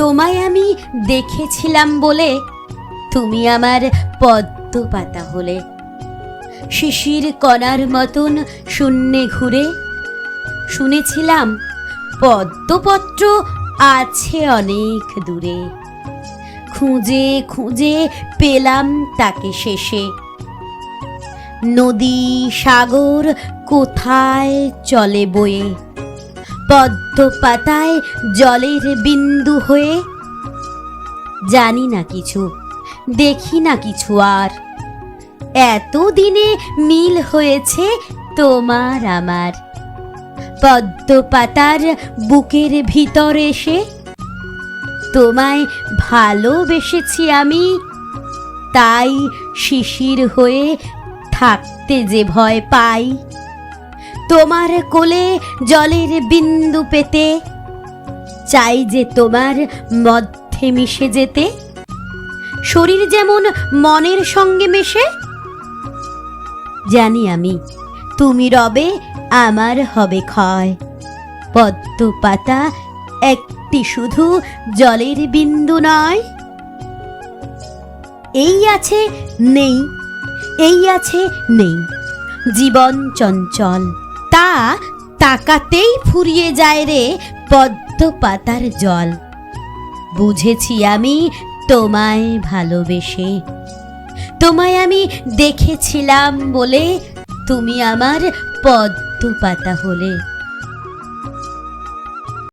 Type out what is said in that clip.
তোমায় আমি দেখেছিলাম বলে তুমি আমার পদ্ম পাতা হলে। শিশির কণার মতন শূন্যে ঘুরে শুনেছিলাম পদ্মপত্র আছে অনেক দূরে। খুঁজে খুঁজে পেলাম তাকে শেষে। নদী সাগর কোথায় চলে বয়ে, পদ্ম পাতায় জলের বিন্দু হয়ে। জানি না কিছু, দেখি না কিছু আর, এতদিনে মিল হয়েছে তোমার আমার। পদ্ম পাতার বুকের ভিতর এসে তোমায় ভালোবেসেছি আমি, তাই শিশির হয়ে থাকতে যে ভয় পাই। তোমার কোলে জলের বিন্দু পেতে চাই যে তোমার মধ্যে মিশে যেতে। শরীর যেমন মনের সঙ্গে মেশে, জানি আমি তুমি রবে আমার হবে ক্ষয়। পদ্ম পাতা একটি শুধু জলের বিন্দু নয়। এই আছে নেই, এই আছে নেই, জীবন চঞ্চল, তা তাকাতেই ফুরিয়ে যায় রে পদ্ম পাতার জল। বুঝেছি আমি তোমায় ভালোবেসে, তোমায় আমি দেখেছিলাম বলে তুমি আমার পদ্ম পাতা হলে।